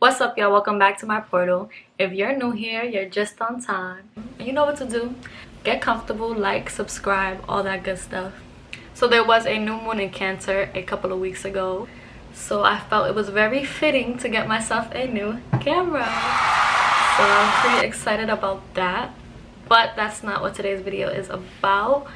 What's up, y'all? Welcome back to my portal. If you're new here, you're just on time. You know what to do. Get comfortable, like, subscribe, all that good stuff. So there was a new moon in Cancer a couple of weeks ago, so I felt it was very fitting to get myself a new camera. So I'm pretty excited about that. But that's not what today's video is about.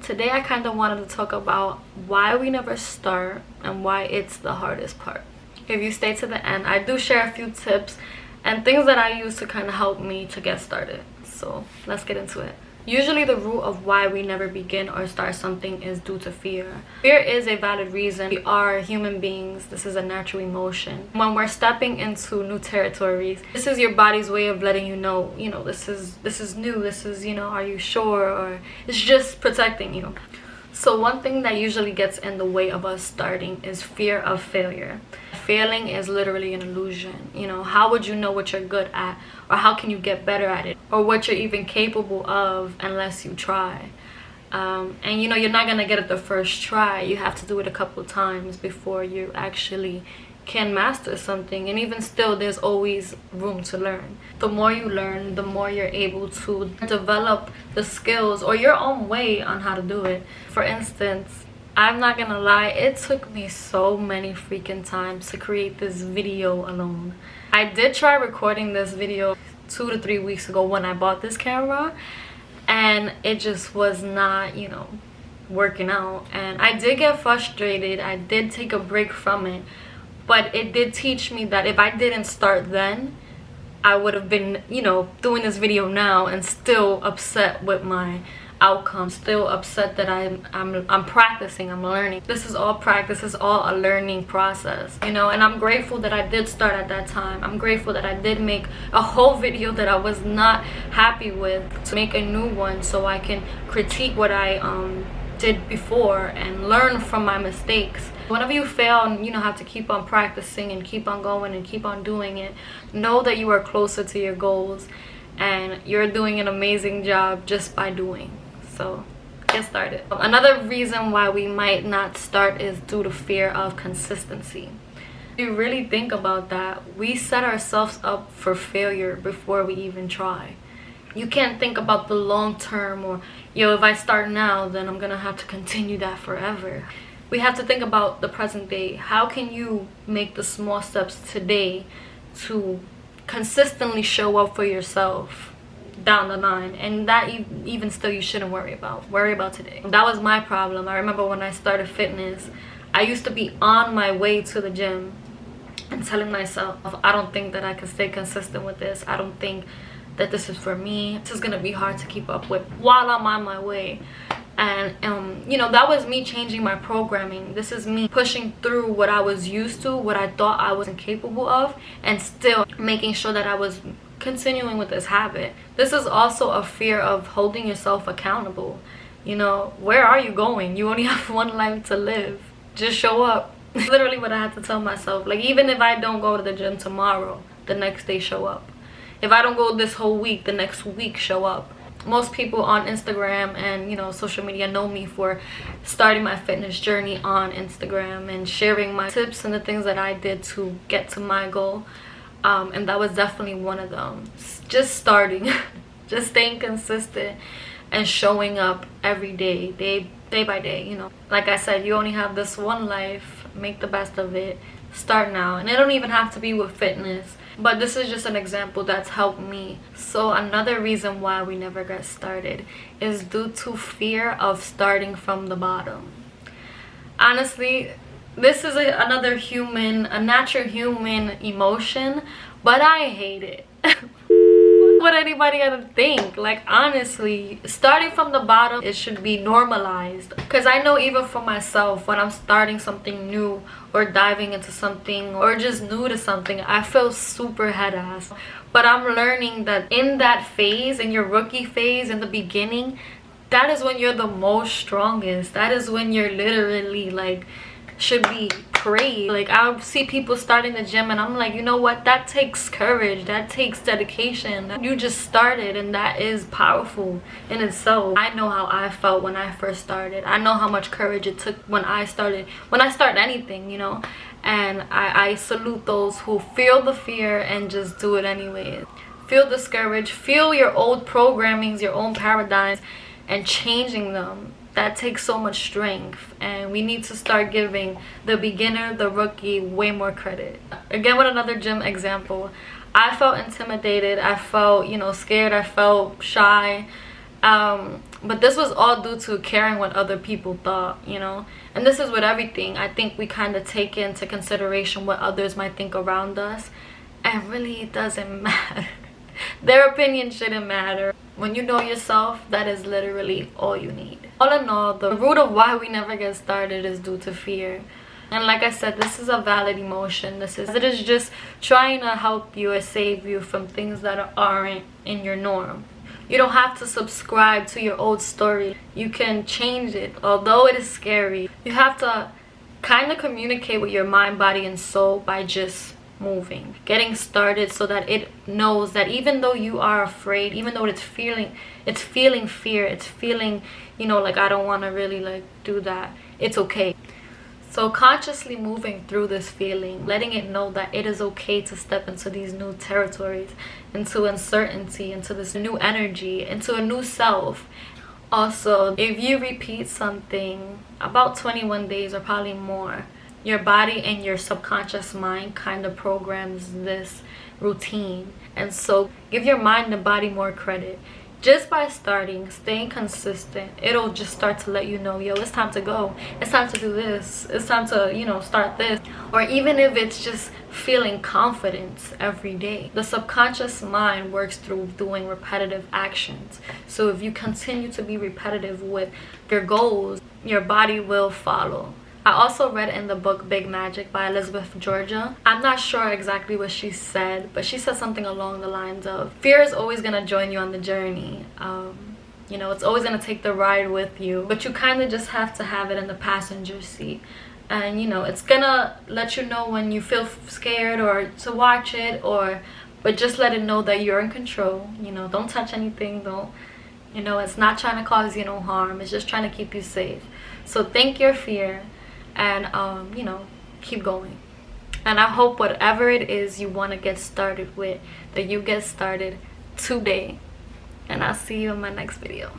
Today I kind of wanted to talk about why we never start and why it's the hardest part. If you stay to the end, I do share a few tips and things that I use to kind of help me to get started. So let's get into it. Usually the root of why we never begin or start something is due to fear. Fear is a valid reason. We are human beings. This is a natural emotion. When we're stepping into new territories, this is your body's way of letting you know, this is new. This is, are you sure? Or it's just protecting you. So one thing that usually gets in the way of us starting is fear of failure. Failing is literally an illusion. How would you know what you're good at, or how can you get better at it, or what you're even capable of unless you try? And you're not gonna get it the first try. You have to do it a couple of times before you actually can master something. And even still, there's always room to learn. The more you learn, the more you're able to develop the skills or your own way on how to do it. For instance, I'm not gonna lie, it took me so many freaking times to create this video alone. I did try recording this video 2 to 3 weeks ago when I bought this camera, and it just was not, working out. And I did get frustrated. I did take a break from it. But it did teach me that if I didn't start then, I would have been, doing this video now and still upset with my outcome, still upset that I'm practicing, I'm learning. This is all practice, this is all a learning process, and I'm grateful that I did start at that time. I'm grateful that I did make a whole video that I was not happy with, to make a new one so I can critique what I did before and learn from my mistakes. Whenever you fail and have to keep on practicing and keep on going and keep on doing it, know that you are closer to your goals and you're doing an amazing job just by doing. So get started. Another reason why we might not start is due to fear of consistency. If you really think about that, we set ourselves up for failure before we even try. You can't think about the long term, or if I start now, then I'm gonna have to continue that forever. We have to think about the present day. How can you make the small steps today to consistently show up for yourself down the line? And that even still, you shouldn't worry about today. That was my problem. I remember when I started fitness, I used to be on my way to the gym and telling myself, I don't think that I can stay consistent with this. I don't think that this is for me. This is gonna be hard to keep up with while I'm on my way. And that was me changing my programming. This is me pushing through what I was used to, what I thought I wasn't capable of, and still making sure that I was continuing with this habit. This is also a fear of holding yourself accountable. Where are you going? You only have one life to live. Just show up. Literally what I had to tell myself. Like, even if I don't go to the gym tomorrow, the next day show up. If I don't go this whole week, the next week show up. Most people on Instagram and social media know me for starting my fitness journey on Instagram and sharing my tips and the things that I did to get to my goal, and that was definitely one of them. Just starting, just staying consistent and showing up every day, day by day. Like I said, you only have this one life. Make the best of it. Start now. And it don't even have to be with fitness, but this is just an example that's helped me. So another reason why we never get started is due to fear of starting from the bottom. Honestly, this is a natural human emotion, but I hate it. What anybody gonna think? Like, honestly, starting from the bottom, it should be normalized. Because I know even for myself, when I'm starting something new or diving into something or just new to something, I feel super head ass. But I'm learning that in that phase, in your rookie phase, in the beginning, that is when you're the most strongest. That is when you're literally like should be praised. Like, I see people starting the gym and I'm like, you know what, that takes courage, that takes dedication. You just started, and that is powerful in itself. I know how I felt when I first started. I know how much courage it took when I start anything, And I salute those who feel the fear and just do it anyway. Feel discouraged, feel your old programmings, your own paradigms, and changing them. That takes so much strength, and we need to start giving the beginner, the rookie, way more credit. Again, with another gym example, I felt intimidated, I felt, you know, scared, I felt shy, but this was all due to caring what other people thought, you know. And this is with everything. I think we kind of take into consideration what others might think around us, and really it doesn't matter. Their opinion shouldn't matter. When you know yourself, that is literally all you need. All in all, the root of why we never get started is due to fear. And like I said, this is a valid emotion. It is just trying to help you or save you from things that aren't in your norm. You don't have to subscribe to your old story. You can change it, although it is scary. You have to kind of communicate with your mind, body, and soul by just moving, getting started, so that it knows that even though you are afraid, even though it's feeling fear, it's feeling, you know, like I don't want to really like do that, it's okay. So consciously moving through this feeling, letting it know that it is okay to step into these new territories, into uncertainty, into this new energy, into a new self. Also, if you repeat something about 21 days or probably more, your body and your subconscious mind kind of programs this routine. And so give your mind and body more credit. Just by staying consistent, it'll just start to let you know, yo, it's time to go, it's time to do this, it's time to, you know, start this. Or even if it's just feeling confidence every day, the subconscious mind works through doing repetitive actions. So if you continue to be repetitive with your goals, your body will follow. I also read in the book Big Magic by Elizabeth Georgia. I'm not sure exactly what she said, but she said something along the lines of, fear is always going to join you on the journey. You know, it's always going to take the ride with you, but you kind of just have to have it in the passenger seat. And, you know, it's going to let you know when you feel scared or to watch it, but just let it know that you're in control. You know, don't touch anything, don't, you know, it's not trying to cause you no harm. It's just trying to keep you safe. So thank your fear. And you know, keep going. And I hope whatever it is you want to get started with, that you get started today. And I'll see you in my next video.